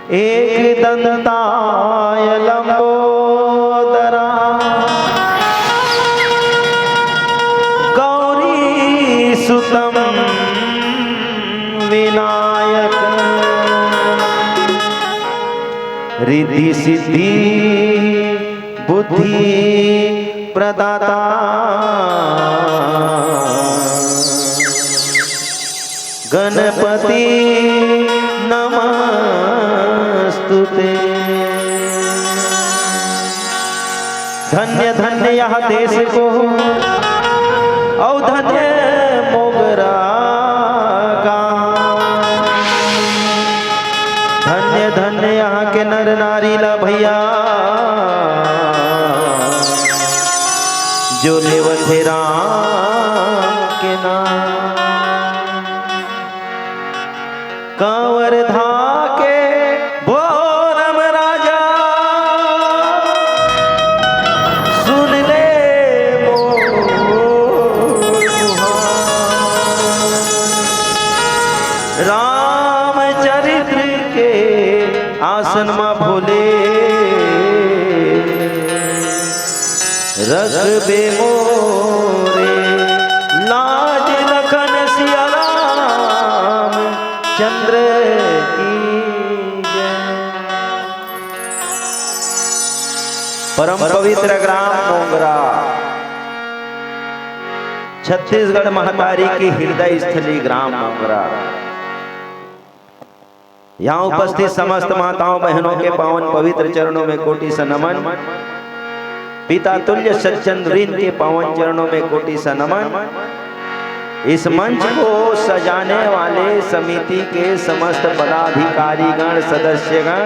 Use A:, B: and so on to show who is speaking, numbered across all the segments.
A: एक दंताय लंबोदरा गौरी सुतम विनायक रिद्धि सिद्धि बुद्धि प्रदाता गणपति नमस्तुते। धन्य धन्य यह देश को औ धन्य मोगरा गाँव। धन्य धन्य यहाँ के नर नारी ला भैया जो लेवते राम के नाम। कंवर धाके भोरम राजा सुन ले रामचरित्र के आसन में भोले रखबे मोरे लाज लखन सिया राम चंद्र की जय। परम पवित्र ग्राम मोगरा छत्तीसगढ़ महातारी की हृदय स्थली ग्राम मोगरा। यहाँ उपस्थित समस्त माताओं बहनों के पावन पवित्र चरणों में कोटि सा नमन। पिता तुल्य सच्चंद्रीन के पावन चरणों में कोटि सा नमन। इस मंच को सजाने वाले समिति के समस्त पदाधिकारीगण सदस्यगण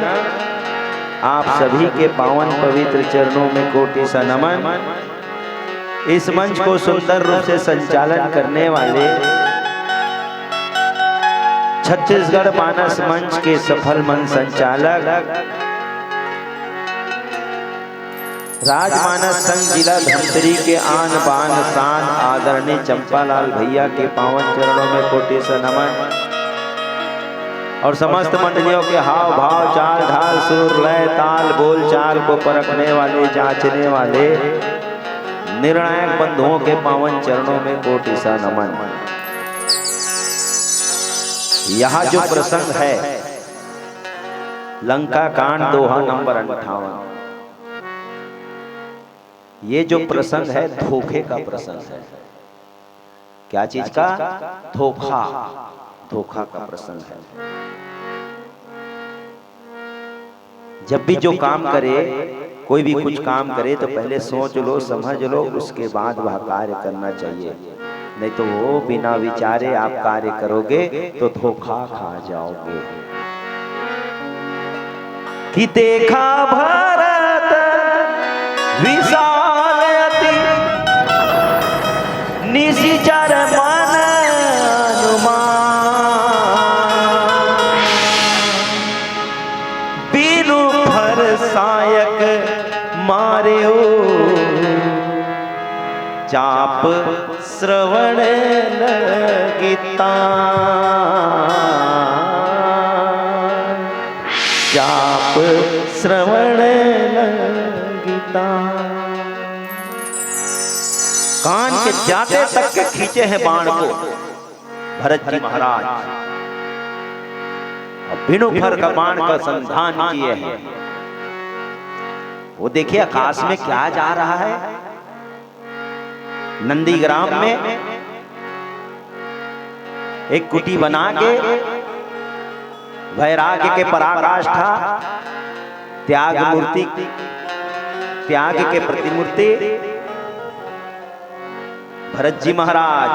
A: आप सभी के पावन पवित्र चरणों में कोटि सा नमन। इस मंच को सुंदर रूप से संचालन करने वाले छत्तीसगढ़ मानस मंच के सफल मंच संचालक राजमानस संघ जिला धमतरी के आन बान शान आदरणीय चंपालाल भैया के पावन चरणों में कोटि सा नमन। और समस्त मंडलियों के हाव भाव चाल ढाल सुर लय ताल बोल चाल को परखने वाले जांचने वाले निर्णायक बंधुओं के पावन चरणों में कोटि सा नमन। यहाँ जो प्रसंग है लंका कांड दोहा नंबर 58। ये जो प्रसंग है धोखे का प्रसंग है। क्या चीज का? धोखा। धोखा का प्रसंग है। जब भी जो काम करे कोई भी कुछ काम करे तो पहले सोच लो समझ लो उसके बाद वह कार्य करना चाहिए। नहीं तो वो बिना विचारे आप कार्य करोगे तो धोखा खा जाओगे। कि देखा भरत विशाल अति निशिचर मन अनुमान बिनु फर सायक मार्यो चाप श्रवण लगीता चाप श्रवण लगीता। कान के जाते तक के खींचे हैं बाण को भरत जी महाराज और बिनु फर का बाण का संधान किए हैं। वो देखिए आकाश में क्या जा रहा है। नंदीग्राम में एक कुटी बना के वैराग्य के पराकाष्ठा त्याग मूर्ति त्याग के प्रतिमूर्ति भरत जी महाराज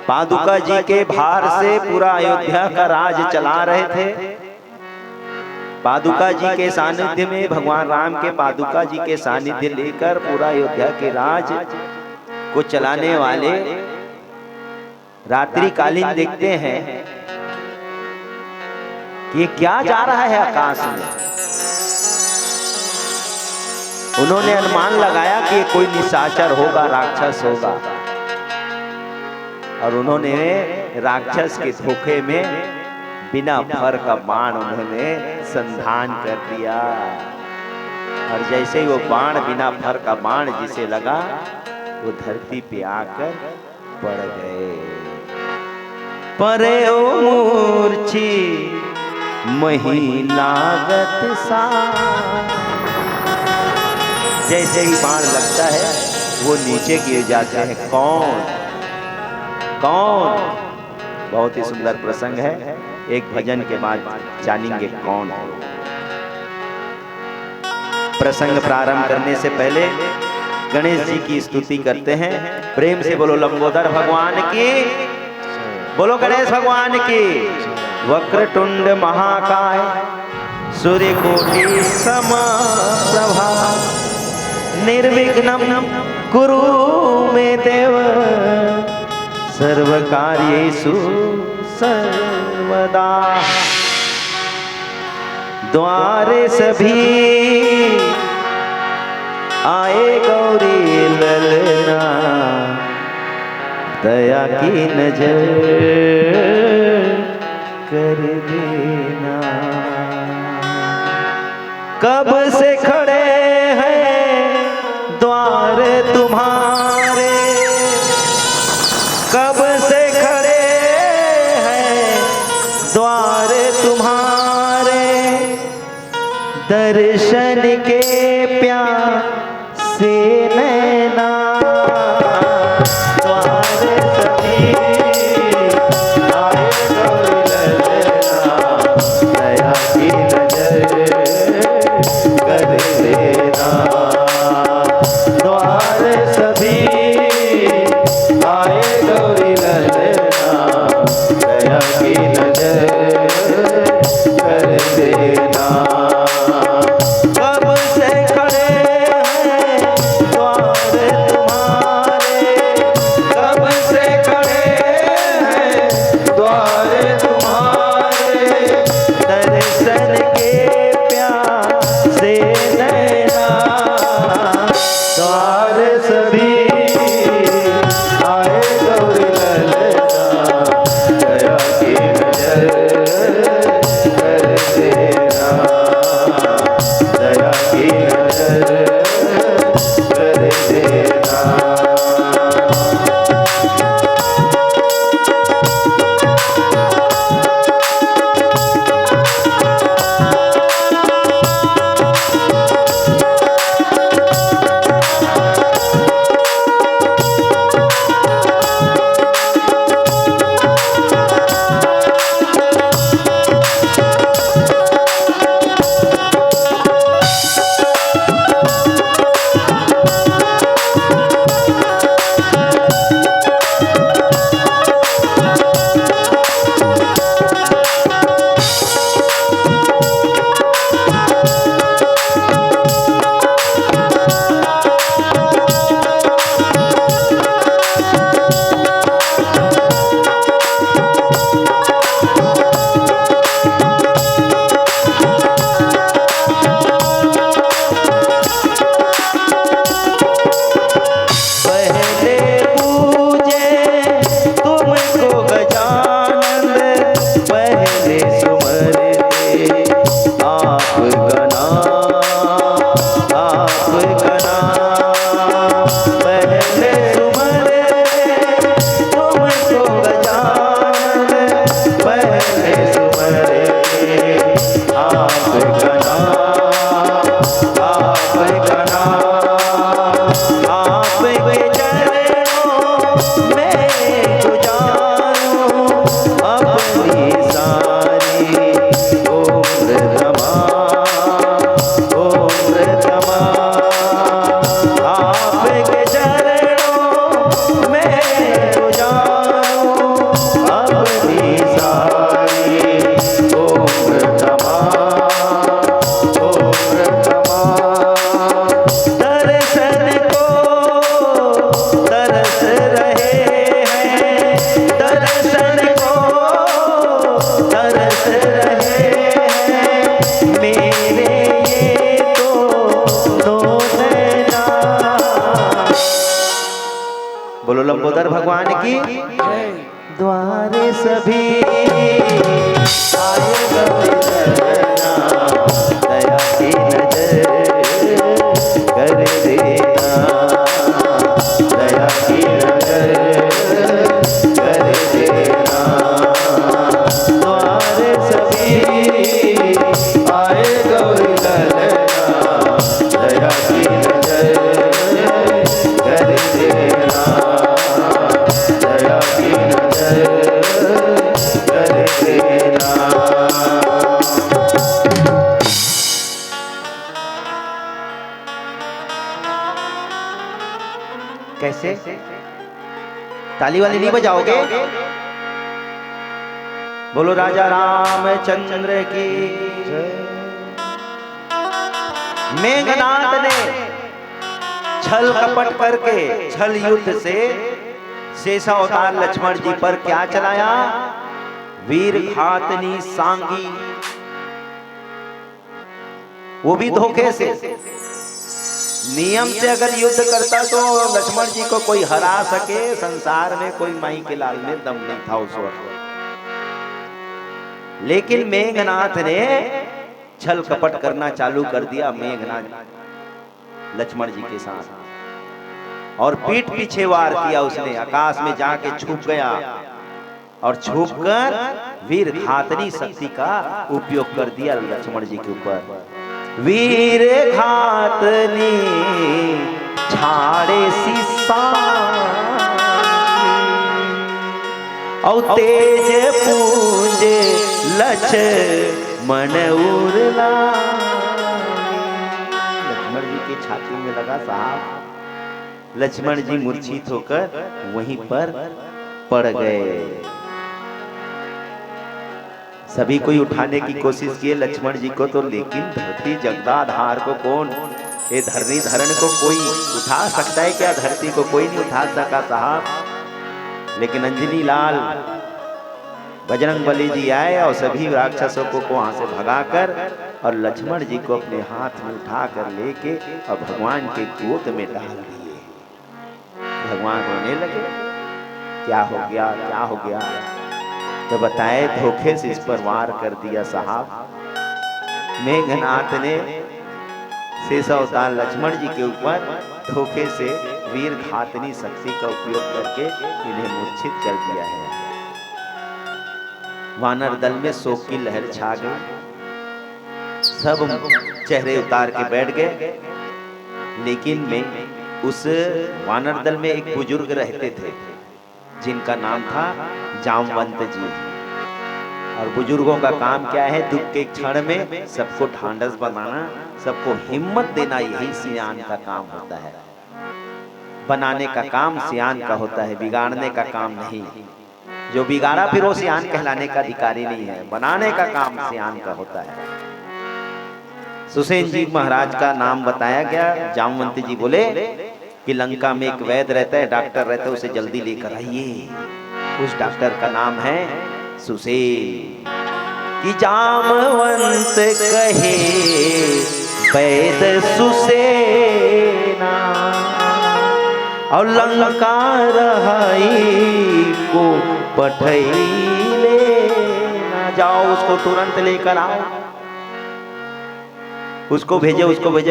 A: पादुका जी के भार से पूरा अयोध्या का राज चला रहे थे। पादुका जी के सानिध्य में भगवान राम के पादुका जी के सानिध्य लेकर पूरा अयोध्या के राज को चलाने वाले रात्रिकालीन देखते हैं कि ये क्या जा रहा है आकाश में। उन्होंने अनुमान लगाया कि कोई निशाचर होगा, राक्षस होगा, और उन्होंने राक्षस के धोखे में बिना फर का बाण उन्होंने संधान कर दिया। और जैसे ही वो बाण, बिना फर का बाण जिसे लगा, वो धरती पे आकर पड़ गए। परे ओ मूर्छी महिलागत सा। जैसे ही बाण लगता है वो नीचे गिर जाते हैं। कौन कौन? बहुत ही सुंदर प्रसंग है। एक भजन के बाद जानेंगे कौन है। प्रसंग प्रारंभ करने से पहले गणेश जी की स्तुति करते हैं। प्रेम से बोलो लंबोदर भगवान की, बोलो गणेश भगवान की। वक्रतुंड महाकाय सूर्यकोटि समप्रभा निर्विघ्नं कुरु मे देव सर्वकार्येषु सर्वदा। द्वारे सभी आए गौरी ललना, दया की नजर कर देना। कब से खड़े हैं द्वार तुम्हारे, कब से खड़े हैं द्वार तुम्हारे, दर्शन के प्यासे नैना। बोलो लंबोदर भगवान की। द्वारे सभी ताली वाली नहीं बजाओगे? बोलो राजा रामचंद्र की जय। मेघनाथ ने छल कपट करके छल युद्ध से शेषावतार लक्ष्मण जी पर क्या चलाया? वीर घातनी सांगी, वो भी धोखे से। नियम से अगर युद्ध करता तो लक्ष्मण जी को कोई हरा सके, संसार में कोई माई के लाल में दम नहीं था उस वक्त। लेकिन मेघनाथ ने छल कपट करना चालू कर दिया, मेघनाथ लक्ष्मण जी के साथ, और पीठ पीछे वार किया उसने। आकाश में जाके छुप गया और छुपकर वीर घातनी शक्ति का उपयोग कर दिया लक्ष्मण जी के ऊपर। वीर घातनी छाड़े सीसा और तेज पूजे लक्ष्मण उरला। लक्ष्मण जी की छाती में लगा साहब। लक्ष्मण जी मूर्छित होकर वहीं पर पड़ गए। सभी कोई उठाने की कोशिश किए लक्ष्मण जी को तो, लेकिन धरती जगदाधार को कौन, ये धरनी धरण को कोई उठा सकता है क्या? धरती को कोई नहीं उठा सका साहब। लेकिन अंजनी लाल बजरंगबली जी आए और सभी राक्षसों को वहां से भगाकर और लक्ष्मण जी को अपने हाथ में उठा कर लेके और भगवान के गोद में डाल दिए। भगवान रोने लगे, क्या हो गया, क्या हो गया? तो बताए धोखे से इस पर वार कर दिया साहब। मेघनाथ ने शेषावतार लक्ष्मण जी के ऊपर धोखे से वीर घातनी शक्ति का उपयोग करके इन्हें मूर्छित कर दिया है। वानर दल में शोक की लहर छा गई, सब चेहरे उतार के बैठ गए। लेकिन में उस वानर दल में एक बुजुर्ग रहते थे जिनका नाम था जामवंत जी। और बुजुर्गों का काम क्या है? दुख के क्षण में सबको ढांढस बनाना, सबको हिम्मत देना, यही सियान का काम होता है। बनाने का काम सियान का होता है, बिगाड़ने का काम नहीं। जो बिगाड़ा फिर वो सियान कहलाने का अधिकारी नहीं है, बनाने का काम सियान का होता है। सुसेन जी महाराज का नाम बताया गया। जामवंत जी बोले कि लंका में एक वैद्य रहता है, डॉक्टर रहता है, उसे जल्दी लेकर आइए। उस डॉक्टर का नाम है सुसेन। कि जामवंत कहे वैद्य सुसेना और लंका रहाई को पठई लेना। जाओ उसको तुरंत लेकर आओ। उसको भेजो,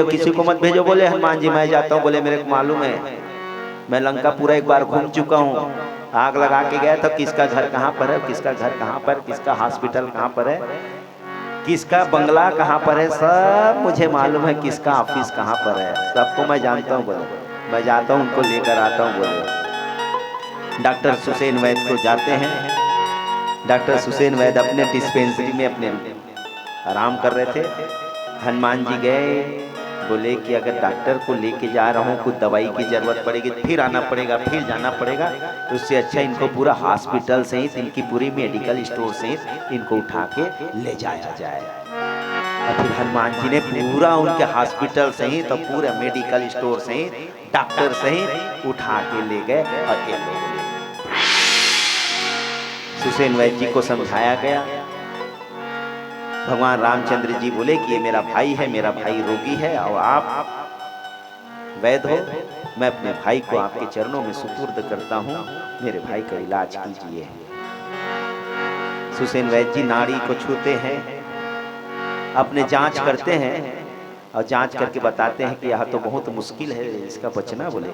A: किसी को मत भेजो। बोले हनुमान जी मैं जाता हूँ। बोले मेरे को मालूम है, मैं लंका पूरा एक बार घूम चुका हूँ। आग लगा के गया था, किसका घर कहाँ पर है, किसका घर कहाँ पर, किसका हॉस्पिटल कहाँ पर है, किसका बंगला कहाँ पर है, सब मुझे मालूम है। किसका ऑफिस कहाँ पर है, सबको मैं जानता हूँ। बोले मैं जाता हूँ, उनको लेकर आता हूँ। बोले डॉक्टर सुसेन वैद्य को जाते हैं। डॉक्टर सुसेन वैद्य अपने डिस्पेंसरी में अपने आराम कर रहे थे। हनुमान जी गए, बोले कि अगर डॉक्टर को लेके जा रहा हूँ, कुछ दवाई की जरूरत पड़ेगी, फिर आना पड़ेगा, फिर जाना पड़ेगा, तो उससे अच्छा इनको पूरा हॉस्पिटल सहित, इनकी पूरी मेडिकल स्टोर सहित इनको उठा के ले जाया जाए। और फिर हनुमान जी ने पूरा उनके हॉस्पिटल सहित और पूरे मेडिकल स्टोर सहित, डॉक्टर सहित उठा के ले गए और ये लोग सुसेन वैद्य जी को समझाया गया। भगवान रामचंद्र जी बोले कि ये मेरा भाई है, मेरा भाई रोगी है और आप वैद्य हो, मैं अपने भाई को आपके चरणों में सुपुर्द करता हूँ, मेरे भाई का इलाज कीजिए। सुसेन वैद्य जी नाड़ी को छूते हैं, अपने जांच करते हैं और जांच करके बताते हैं कि यह तो बहुत मुश्किल है इसका बचना। बोले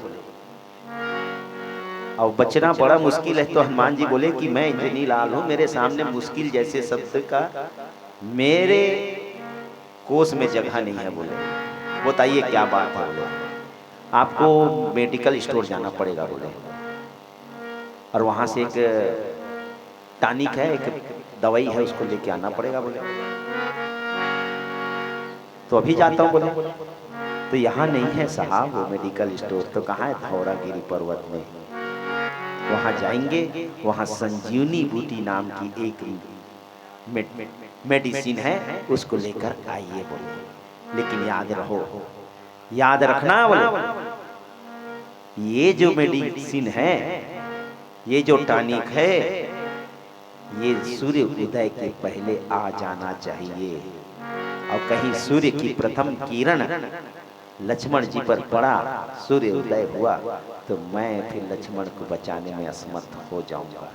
A: और बचना बड़ा मुश्किल है। तो हनुमान जी बोले कि मैं इंद्रनील लाल हूँ, मेरे सामने मुश्किल जैसे शब्द का मेरे कोष में जगह नहीं है। बोले बताइए क्या बात है। बोले आपको मेडिकल स्टोर जाना पड़ेगा। बोले और वहां से एक टॉनिक है, एक दवाई है, उसको लेके आना पड़ेगा। बोले तो अभी जाता हूँ। बोले तो यहाँ नहीं है साहब वो मेडिकल स्टोर। तो कहाँ है? धौरागिरी पर्वत में। वहां जाएंगे, वहां संजीवनी बूटी नाम की एक मेडिसिन है, उसको लेकर आइए बोले। लेकिन याद रहो, याद रखना बोले, ये जो मेडिसिन है, ये जो टॉनिक है, ये सूर्य उदय के पहले आ जाना चाहिए। और कहीं सूर्य की प्रथम किरण लक्ष्मण जी पर पड़ा, सूर्य उदय हुआ, तो मैं फिर लक्ष्मण को बचाने में असमर्थ हो जाऊंगा।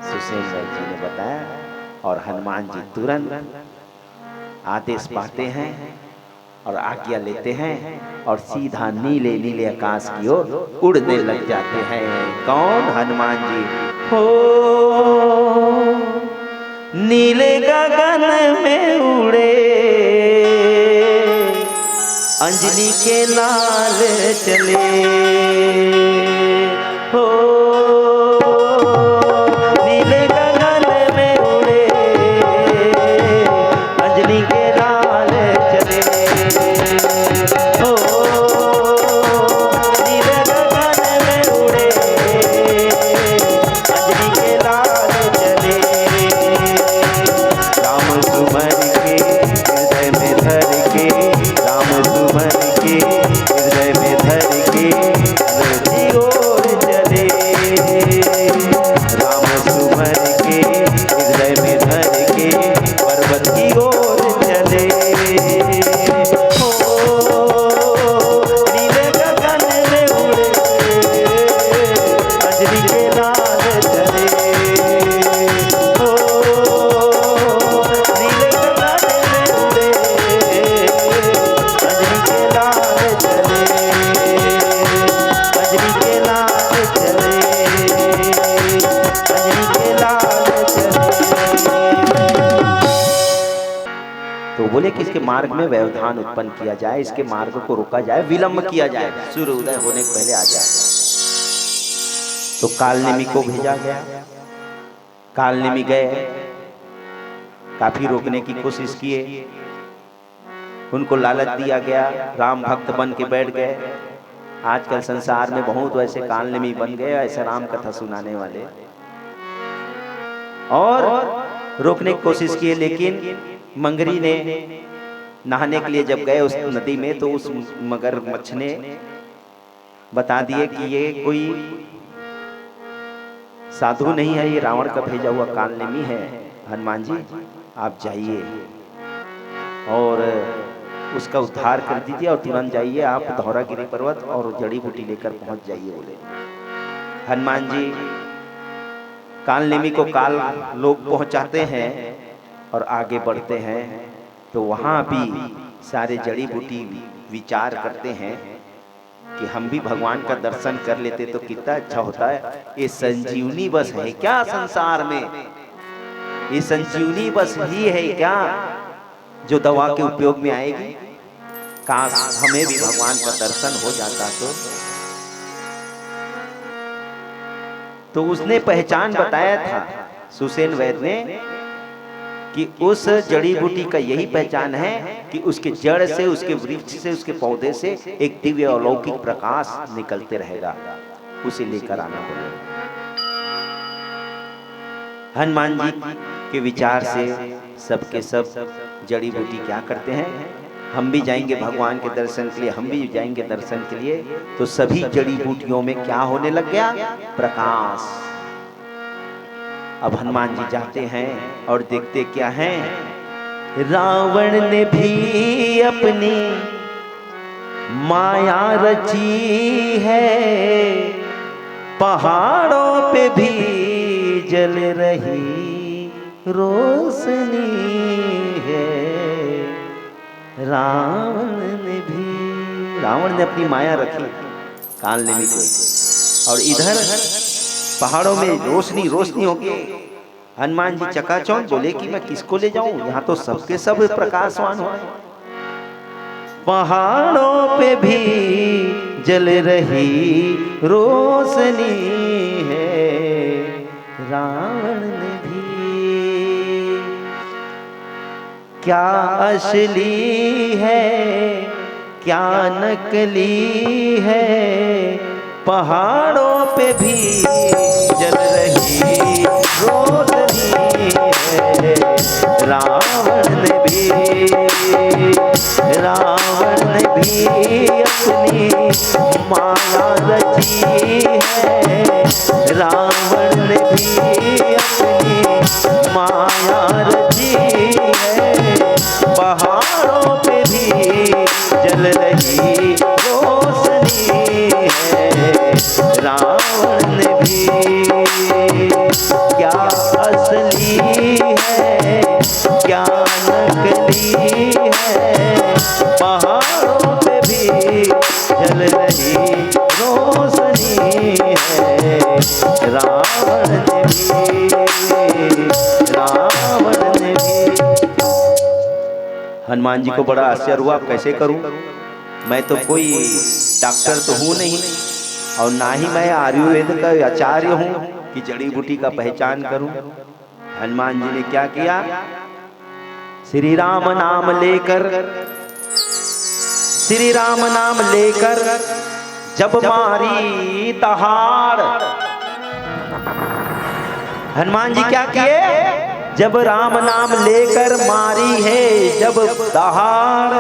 A: सुसेन जी ने बताया, और हनुमान जी तुरंत आदेश पाते हैं और आज्ञा लेते हैं और सीधा नीले नीले आकाश की ओर उड़ने लग जाते हैं। कौन? हनुमान जी। हो नीले गगन में उड़े, अंजनी के लाल चले। हो नीले गगन में उड़े, अंजनी के लाल चले। हो नीले गगन में उड़े, अंजनी के लाल चले। राम सुमर के हृदय में धर के, राम सुमर के हृदय में धर के नदी ओर चले। राम सुमर के हृदय में धर के पर्वत की ओर चले। हो नीले गगन में उड़े, अंजनी के लाल चले। हो नीले गगन में उड़े, अंजनी के लाल चले, अंजनी के लाल चले, अंजनी के लाल चले। तो बोले कि इसके मार्ग में व्यवधान उत्पन्न किया जाए, इसके मार्ग को रोका जाए, विलंब किया जाए, सूर्य उदय होने के पहले आ जाए। तो कालनेमी को भेजा गया। कालनेमी गए, काफी रोकने की कोशिश किए, उनको लालच दिया गया, राम भक्त बन के बैठ गए। आजकल संसार में बहुत वैसे कालनेमी बन गए, ऐसे राम कथा सुनाने वाले, और रोकने की कोशिश किए। लेकिन मंगरी ने नहाने के लिए जब गए उस नदी में, तो उस मगरमच्छ ने बता दिए कि ये कोई साधु नहीं है, ये रावण का भेजा हुआ कालनेमी है। हनुमान जी आप जाइए और उसका उद्धार कर दीजिए, और तुरंत जाइए आप धौरागिरी पर्वत और जड़ी बूटी लेकर पहुंच जाइए बोले। हनुमान जी कालनेमी को काल लोग पहुंचाते हैं और आगे बढ़ते हैं। तो वहां भी सारे जड़ी बूटी विचार करते हैं कि हम भी भगवान का दर्शन कर लेते तो कितना अच्छा होता है। ये संजीवनी बस है क्या संसार में? ये संजीवनी बस ही है क्या जो दवा के उपयोग में आएगी? काश हमें भी भगवान का दर्शन हो जाता तो उसने पहचान बताया था सुसेन वैद्य ने कि उस जड़ी बूटी का यही पहचान है कि उसके जड़ से, उसके वृक्ष से, उसके पौधे से एक दिव्य अलौकिक प्रकाश निकलते रहेगा, उसे लेकर आना पड़ेगा। हनुमान जी के विचार से सबके सब जड़ी बूटी क्या करते हैं, हम भी जाएंगे भगवान के दर्शन के लिए, हम भी जाएंगे दर्शन के लिए। तो सभी जड़ी बूटियों में क्या होने लग गया? प्रकाश। अब हनुमान जी जाते हैं और देखते क्या हैं, रावण ने भी अपनी माया रची है, पहाड़ों पे भी जल रही रोशनी है। रावण ने अपनी माया रखी कालनेमी को, और इधर पहाड़ों में रोशनी रोशनी हो गई। हनुमान जी चकाचौंध, बोले कि मैं किसको ले जाऊं, यहाँ तो सबके सब प्रकाशवान हो। पहाड़ों पे भी जल रही रोशनी है, रावण ने भी क्या असली है क्या नकली है, पहाड़ों पे भी जल रही रोशनी है। रावण ने भी अपनी माया रची है। रावण ने भी अपनी माया रची है। पहाड़ों पे भी जल रही रोशनी है। रावण ने भी क्या असली है क्या नकली है। पहाड़ों पे भी जल रही रोशनी है। रावण ने भी हनुमान जी को बड़ा आश्चर्य हुआ, कैसे करूं, मैं तो कोई डॉक्टर तो हूं नहीं और ना ही मैं आयुर्वेद का आचार्य हूं कि जड़ी बूटी का पहचान करूं। हनुमान जी ने क्या किया, श्री राम नाम लेकर जब मारी दहाड़। हनुमान जी क्या किए, जब राम नाम लेकर मारी है जब दहाड़।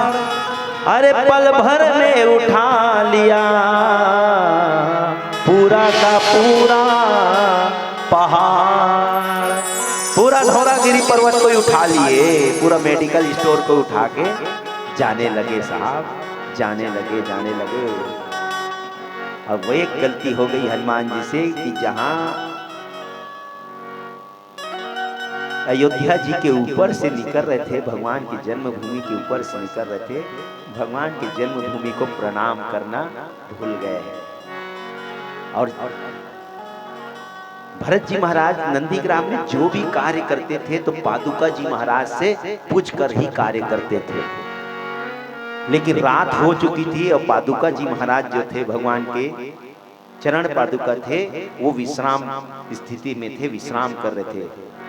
A: अरे पल भर में उठा लिया पूरा का पूरा पहाड़। पूरा धौलागिरी पर्वत को उठा लिए, पूरा मेडिकल स्टोर को उठा के जाने लगे साहब, जाने लगे। अब वो एक गलती हो गई हनुमान जी से कि जहां अयोध्या जी के ऊपर से निकल रहे थे, भगवान की जन्मभूमि के ऊपर से निकल रहे थे, भगवान की जन्मभूमि को प्रणाम करना भूल गए। और भरत जी महाराज नंदीग्राम में जो भी कार्य करते थे तो पादुका जी महाराज से पूछ कर ही कार्य करते थे। लेकिन रात हो चुकी थी और पादुका जी महाराज जो थे भगवान के चरण पादुका थे, वो विश्राम स्थिति में थे, विश्राम कर रहे थे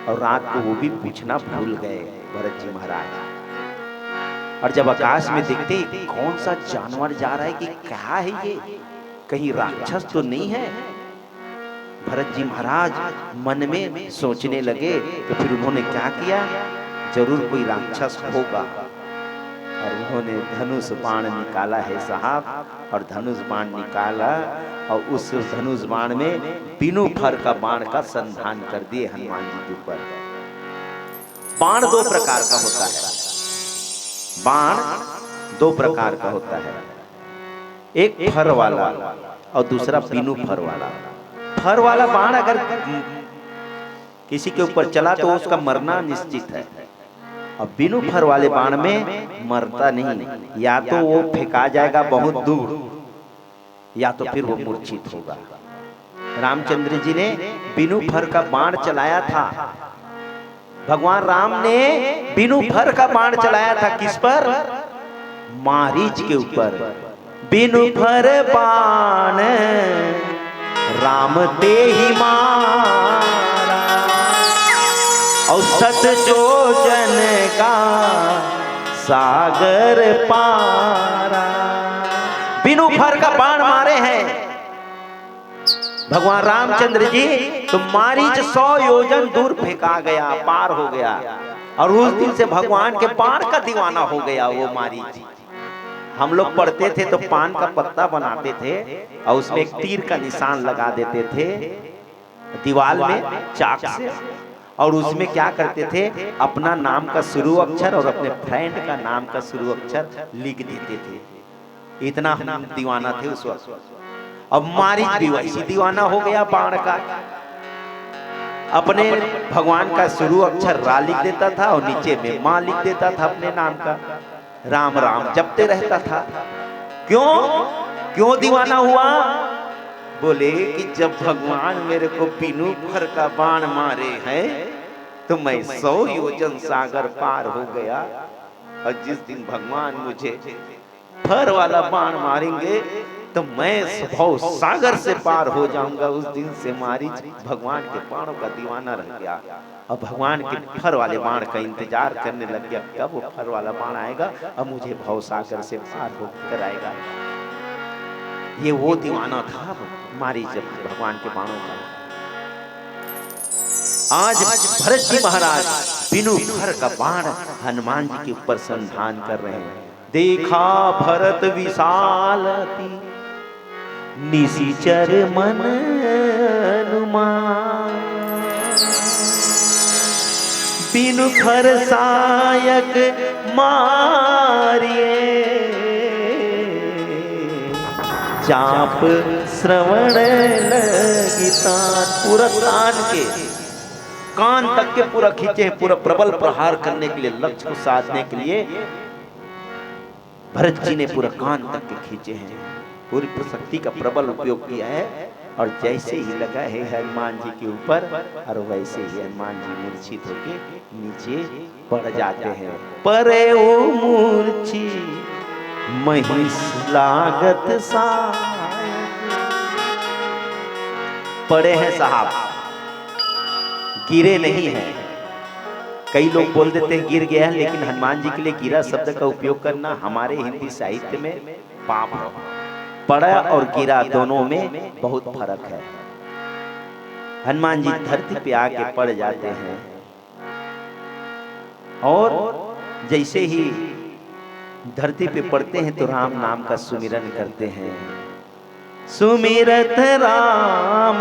A: और रात को वो भी पूछना भूल गए भरत जी महाराज। और जब आकाश में देखते कौन सा जानवर जा रहा है कि क्या है ये, कहीं राक्षस तो नहीं है। भरत जी महाराज मन में सोचने लगे तो फिर उन्होंने क्या किया, जरूर कोई राक्षस होगा। और उन्होंने धनुष बाण निकाला है साहब, और धनुष बाण निकाला और उस धनुष बाण में बिनु फर का बाण का संधान कर दिए हनुमान जी के ऊपर। बाण दो प्रकार का होता है, बाण दो प्रकार का होता है, एक फर वाला और दूसरा बिनु फर वाला। फर वाला बाण अगर किसी के ऊपर चला तो उसका मरना निश्चित है, और बिनु फर वाले बाण में मरता नहीं, या तो वो फेंका जाएगा बहुत दूर या तो फिर वो मूर्छित होगा। रामचंद्र जी ने बिनु फर का बाण चलाया था, भगवान राम ने बिनु फर का बाण चलाया था, किस पर, मारीच के ऊपर। बिनु फर बाण राम ते ही मारा, और सत जो जन का सागर पारा। बिनु फर का बाण मारे हैं भगवान रामचंद्र जी, तो मारीच 100 योजन दूर फेंका गया, पार हो गया। और उस दिन से भगवान के बाण का दीवाना हो गया वो मारीच। हम लोग पढ़ते थे तो पान का पत्ता बनाते थे और उसमें एक तीर का निशान लगा देते थे दीवार में चाक से, और उसमें क्या करते थे, अपना नाम का शुरू अक्षर और अपने फ्रेंड का नाम का शुरू अक्षर लिख देते थे। इतना हम दीवाना थे उस वक्त। अब मारीच भी वैसी दीवाना हो गया बाण का, अपने भगवान का शुरू अक्षर रा लिख देता था और नीचे में मां लिख देता था अपने नाम का, राम राम जपते रहता था। क्यों दीवाना हुआ, बोले कि जब भगवान मेरे को बिनु फर का बाण मारे हैं तो मैं 100 योजन सागर पार हो गया, और जिस दिन भगवान मुझे फर वाला बाण मारेंगे तो मैं भव सागर से पार हो जाऊंगा। उस दिन से मारीच भगवान के बाणों का दीवाना रह गया और भगवान के फर वाले बाण का इंतजार करने लग गया, कब वो फर वाला बाण आएगा अब मुझे भव सागर से पार होकर आएगा। ये वो दीवाना था मारीच भगवान के बाणों का। आज भरत जी महाराज बिनु फर का बाण हनुमान जी के ऊपर संधान कर रहे हैं। देखा भरत विशाल निशिचर मन हनुमान, बिनु फर सायक मारिए, चाप श्रवण लगी तान। पूरा तान के कान तक के पूरा खींचे हैं, पूरा प्रबल प्रहार करने के लिए, लक्ष्य को साधने के लिए भरत जी ने पूरा कान तक के खींचे हैं, पूरी शक्ति का प्रबल उपयोग किया है। और जैसे ही लगा है हनुमान जी के ऊपर, और वैसे ही हनुमान जी मूर्छित होके नीचे पड़ जाते हैं। परे ओ मूर्छी महिष लागत सा, पड़े हैं साहब, गिरे नहीं है। कई लोग बोल देते हैं गिर गया है, लेकिन हनुमान जी के लिए गिरा शब्द का उपयोग करना हमारे हिंदी साहित्य में पाप है। पड़ा और गिरा दोनों में बहुत फर्क है। हनुमान जी धरती पे आके पड़ जाते हैं, और जैसे ही धरती पे पड़ते हैं तो राम नाम का सुमिरन करते हैं। सुमिरत राम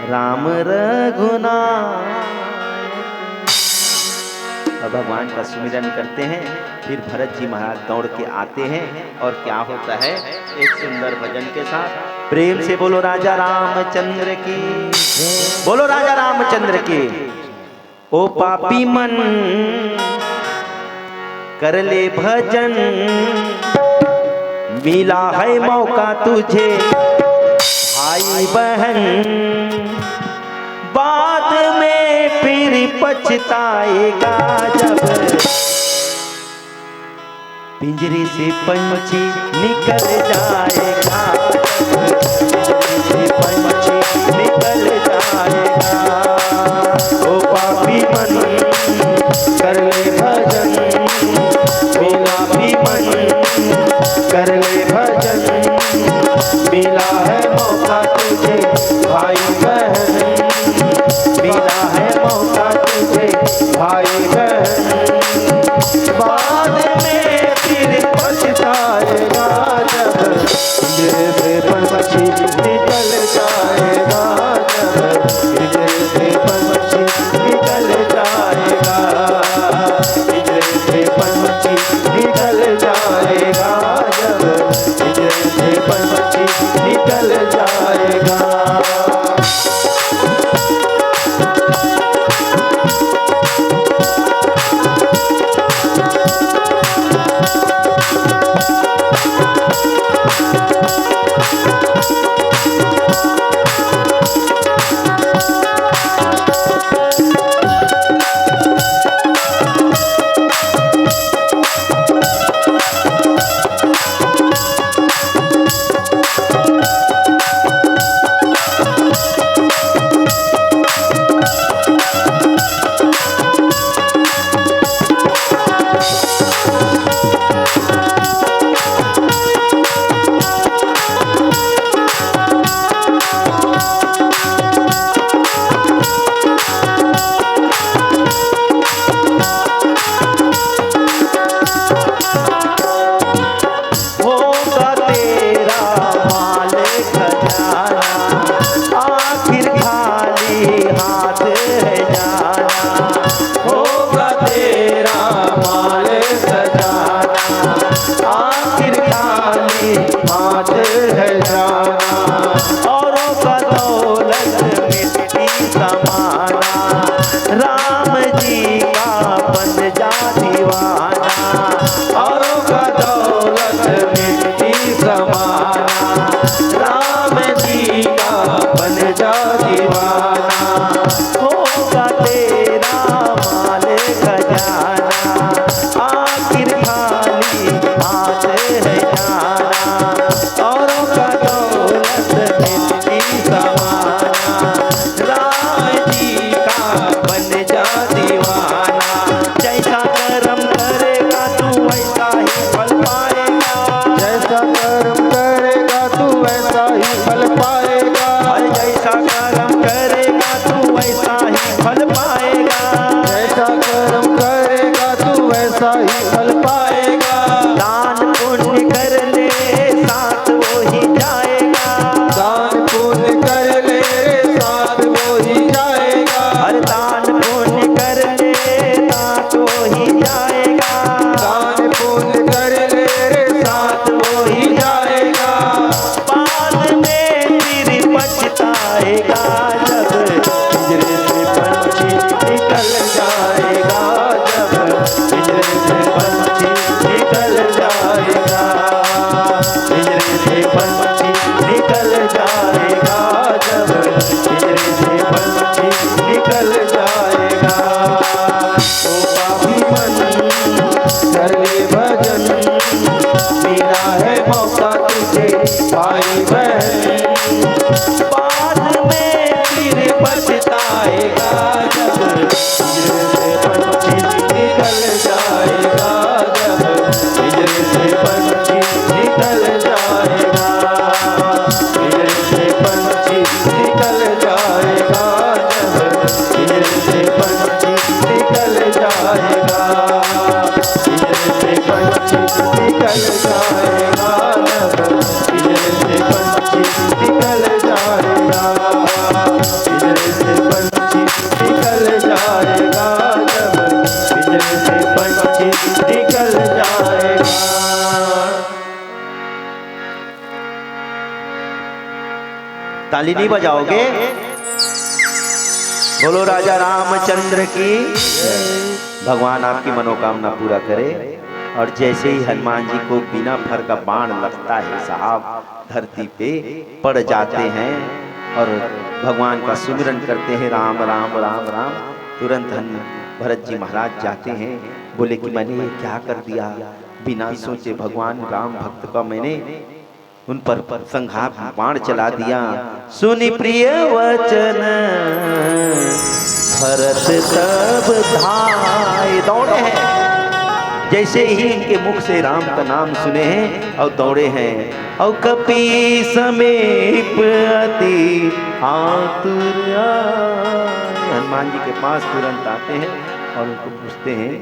A: राम रघुनाथ, भगवान का सुमिरन करते हैं। फिर भरत जी महाराज दौड़ के आते हैं, और क्या होता है, एक सुंदर भजन के साथ प्रेम से बोलो राजा रामचंद्र की, बोलो राजा रामचंद्र की। ओ पापी मन कर ले भजन, मिला है मौका तुझे भाई बहन, बाद में फिर पछताएगा जब पिंजरे से पंछी निकल जाएगा, पिंजरे से पंछी निकल जाएगा। ओ पापी मन कर ले भजन, मिला भी मन कर ले भजन, मिला है मौका तुझे भाई बहन, मिला है मौका तुझे भाई बहन, बाद में फिर पछताएगा जब पिंजरे से पंछी निकल जाएगा, जब पिंजरे से पंछी निकल जाएगा, पिंजरे से पंछी निकल जाएगा, जब पिंजरे से पंछी निकल जाएगा।
B: जैसा कर्म करेगा
A: ताली नहीं बजाओगे? बोलो राजा रामचंद्र की। भगवान आपकी मनोकामना पूरा करे। और जैसे ही हनुमान जी को बिना फर का बाण लगता है साहब, धरती पे पड़ जाते हैं और भगवान का सुमिरन करते हैं, राम राम राम राम। तुरंत भरत जी महाराज जाते हैं, बोले कि मैंने ये क्या कर दिया, बिना सोचे भगवान राम भक्त का मैंने उन पर संघात बाण चला दिया। सुनि प्रिय वचन भरत तब धाये, दौड़े हैं। जैसे ही इनके मुख से राम का नाम सुने हैं और दौड़े हैं। और कपि समीप अति आतुर आए, हनुमान जी के पास तुरंत आते हैं और उनको पूछते हैं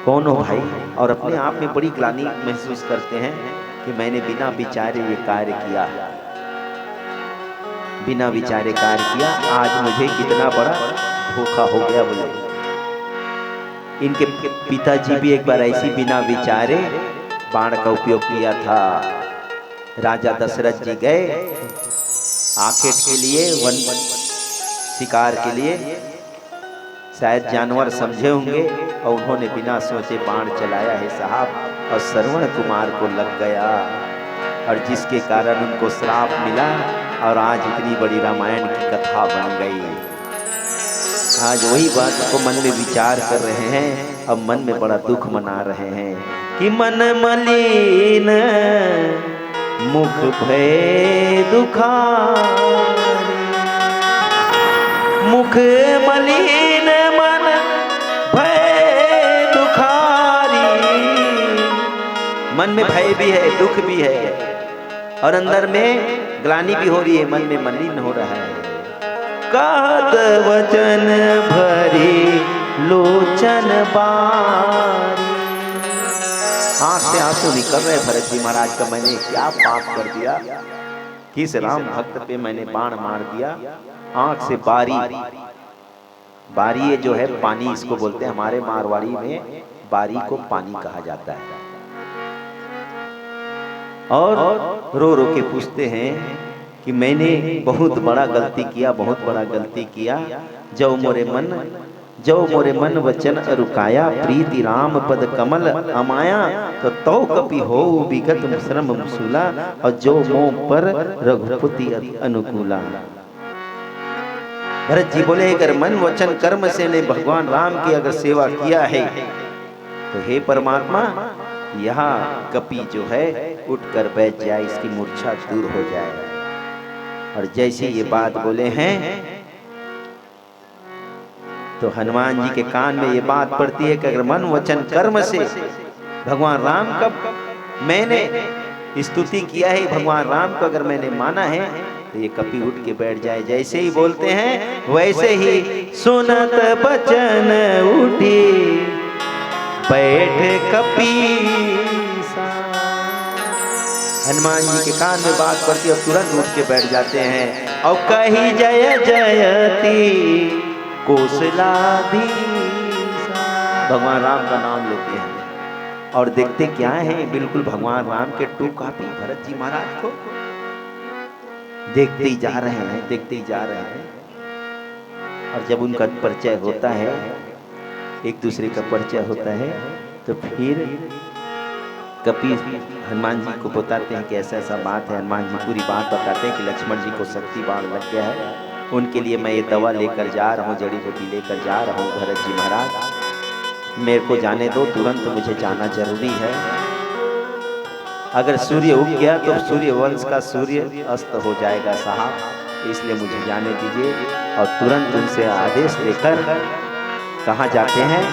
A: कौन हो भाई, और अपने आप में बड़ी ग्लानि महसूस करते हैं कि मैंने बिना विचारे ये कार्य किया, बिना विचारे कार्य किया, आज मुझे कितना बड़ा धोखा हो गया। बोले इनके पिताजी भी एक बार ऐसी बिना विचारे बाण का उपयोग किया था। राजा दशरथ जी गए आखेट के लिए, वन शिकार के लिए, शायद जानवर समझे होंगे और उन्होंने बिना सोचे बाण चलाया है साहब, और श्रवण कुमार को लग गया और जिसके कारण उनको श्राप मिला और आज इतनी बड़ी रामायण की कथा बन गई। आज वही बात को मन में विचार कर रहे हैं, अब मन में बड़ा दुख मना रहे हैं कि मन मलिन मुख भय दुखारी, मुख मलिन मन भय दुखारी। मन में भय भी है, दुख भी है और अंदर में ग्लानि भी हो रही है, मन में मलिन हो रहा है। कहत वचन भरी लोचन बारी, आंख से आंसू निकल रहे भरत जी महाराज का, मैंने क्या पाप कर दिया, किस राम भक्त पे मैंने बाण मार दिया। आंख से बारी, बारी जो है पानी इसको बोलते हैं, हमारे मारवाड़ी में बारी को पानी कहा जाता है। और रो रो के पूछते हैं कि मैंने बहुत बड़ा गलती किया, बहुत बड़ा गलती किया। जो मोरे मन वचन रुकाया, प्रीति राम पद कमल अमाया, तो कपि हो विगत श्रम मूला, और जो मोह पर रघुपति अनुकूला। भरत जी बोले अगर मन वचन कर्म से ने भगवान राम की अगर सेवा किया है तो हे परमात्मा, यहाँ कपि जो है उठकर बैठ जाए, इसकी मूर्छा दूर हो जाए। और जैसे ये बात बोले हैं तो हनुमान जी के कान में ये बात पड़ती है कि अगर मन वचन कर्म से भगवान राम का मैंने स्तुति किया है, भगवान राम को अगर मैंने माना है, तो ये कपि उठ के बैठ जाए। जैसे ही बोलते हैं वैसे ही सुनत बचन उठी बैठ कपि। हनुमान जी के कान में बात पड़ती है और तुरंत उठ के बैठ जाते हैं और कही जय जयति कौशलाधीश, भगवान राम का नाम लेते हैं और देखते क्या है, बिल्कुल भगवान राम के टू कॉपी भरत जी महाराज को देखते ही जा रहे हैं, देखते ही जा रहे हैं। और जब उनका परिचय होता है, एक दूसरे का परिचय होता है, तो फिर कपि हनुमान जी को बताते हैं कि ऐसा ऐसा बात है। हनुमान जी पूरी बात बताते हैं कि लक्ष्मण जी को शक्ति बाण लग गया है, उनके लिए मैं ये दवा लेकर जा रहा हूँ, जड़ी बूटी लेकर जा रहा हूँ। भरत जी महाराज मेरे को जाने दो, तुरंत मुझे जाना जरूरी है। अगर सूर्य उग गया तो सूर्य वंश का सूर्य अस्त हो जाएगा साहब, इसलिए मुझे जाने दीजिए। और तुरंत उनसे आदेश लेकर कहाँ जाते हैं,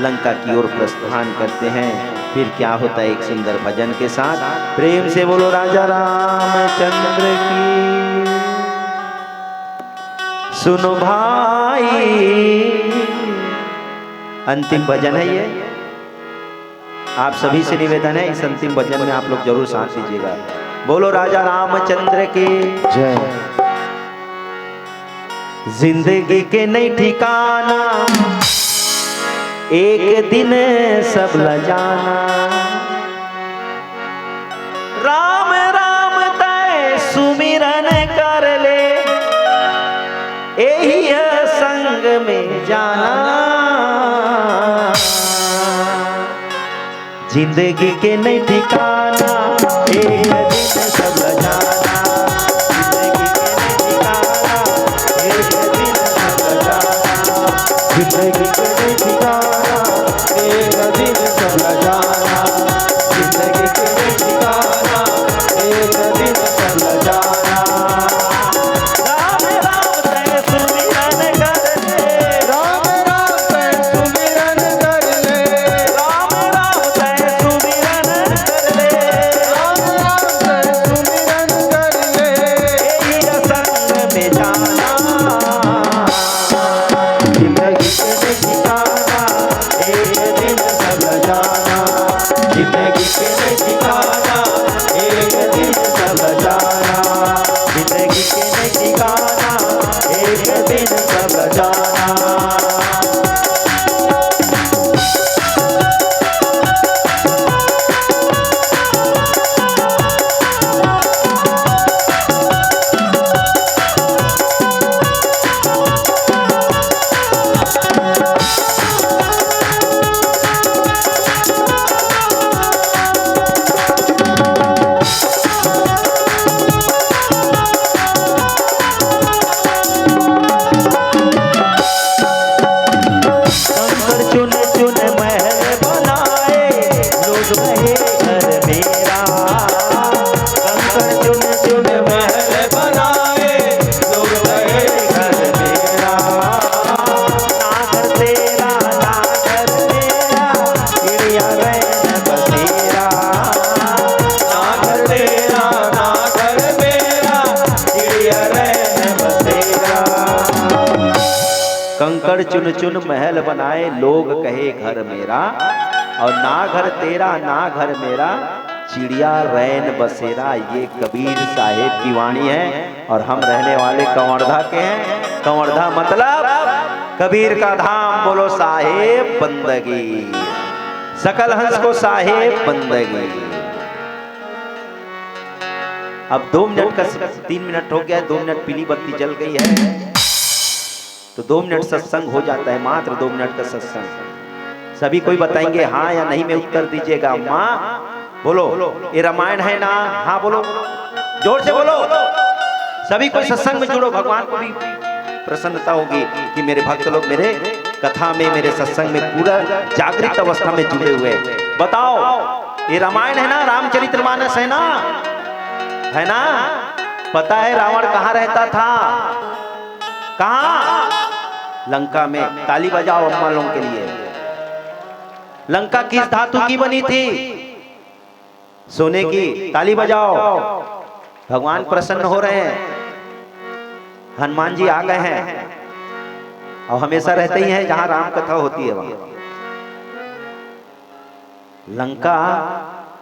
A: लंका की ओर प्रस्थान करते हैं। फिर क्या होता है, एक सुंदर भजन के साथ प्रेम से बोलो राजा रामचंद्र की। सुनो भाई, अंतिम भजन है ये, आप सभी से निवेदन है इस अंतिम भजन में आप लोग जरूर साथ दीजिएगा। बोलो राजा रामचंद्र की जय। जिंदगी के नहीं ठिकाना, एक दिन सब ल जाना। राम राम तय सुमिरन कर, जाना, जिंदगी के नहीं ठिकाना, एक दिन सब जाना, जिंदगी के नहीं ठिकाना, एक दिन सब जाना, जिंदगी के नहीं ठिकाना, एक दिन सब जाना। राम राम तय सुमिरन कर ले, राम राम तय सुमिरन कर ले, राम राम तय सुमिरन कर ले, राम राम तय सुमिरन कर ले, यही संग में जाना, जिंदगी के नहीं ठिकाना, एक दिन सब जाना, जिंदगी के नहीं ठिकाना, एक दिन सब जाना, जिंदगी के नहीं ठिकाना, एक दिन सब जाना। कंकड़ चुन चुन महल बनाए, लोग कहे घर मेरा, और ना घर तेरा ना घर मेरा, चिड़िया रैन बसेरा। ये कबीर साहेब की वाणी है और हम रहने वाले कंवरधा के हैं। कंवरधा मतलब कबीर का धाम। बोलो साहेब बंदगी, सकल हंस को साहेब बंदगी। अब 2 मिनट का 3 मिनट हो गया, 2 मिनट पीली बत्ती जल गई है तो 2 मिनट सत्संग हो जाता है, मात्र 2 मिनट का सत्संग। सभी कोई बताएंगे हाँ या नहीं में उत्तर दीजिएगा। माँ बोलो, ये रामायण है ना? हाँ बोलो, जोर से बोलो। सभी कोई सत्संग में जुड़ो, भगवान को भी प्रसन्नता होगी कि मेरे भक्त लोग मेरे कथा में, मेरे सत्संग में पूरा जागृत अवस्था में जुड़े हुए। बताओ, ये रामायण है ना? रामचरितमानस है ना? है ना? पता है रावण कहाँ रहता था? कहाँ? लंका में। ताली बजाओ अम्मा लोगों के लिए। लंका किस धातु की बनी थी? सोने की। ताली बजाओ। भगवान प्रसन्न हो रहे हैं, हनुमान जी आ गए हैं और हमेशा रहते ही हैं जहां राम कथा होती है वहां। लंका,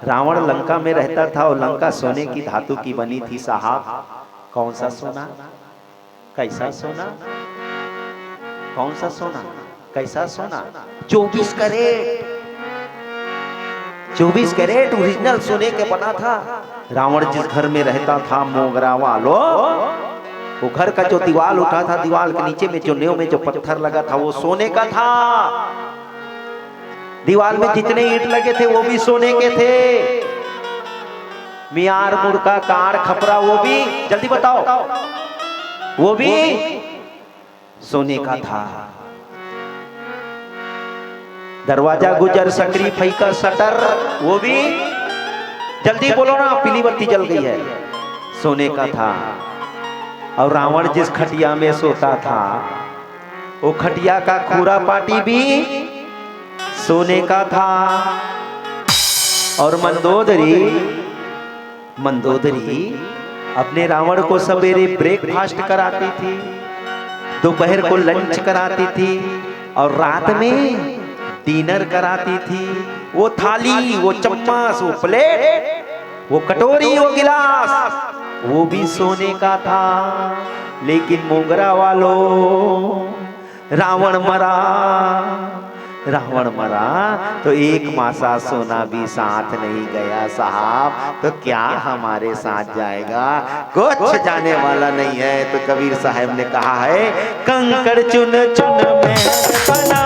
A: रावण लंका में रहता था और लंका सोने की धातु की बनी थी साहब। कौन सा सोना? कैसा सोना? कौन सा सोना? कैसा सोना? 24 कैरेट। 24 कैरेट ओरिजिनल सोने के बना था। रावण जिस घर में रहता था मोगरा वालो, वो घर का जो दीवार उठा था, दीवार के नीचे में जो नेव में जो पत्थर लगा था वो सोने का था। दीवार में जितने ईंट लगे थे वो भी सोने के थे। मियार मुर्गा कार खपरा वो भी, जल्दी बताओ, वो भी सोने का था। दरवाजा गुजर सकरी फैका शटर वो भी, जल्दी बोलो ना, पीली बत्ती जल गई है, सोने का था। और रावण जिस खटिया में सोता था वो खटिया का खूरा पाटी भी सोने का था। और मंदोदरी अपने रावण को सवेरे ब्रेकफास्ट कराती थी, दोपहर को लंच कराती थी और रात में डिनर कराती थी। वो थाली, वो चम्मच, वो प्लेट, वो कटोरी, वो गिलास वो भी सोने का था। लेकिन मोगरा वालों, रावण मरा, रावण मरा तो एक मासा सोना भी साथ नहीं गया साहब, तो क्या हमारे साथ जाएगा? कुछ जाने वाला नहीं है। तो कबीर साहब ने कहा है, कंकड़ चुन चुन में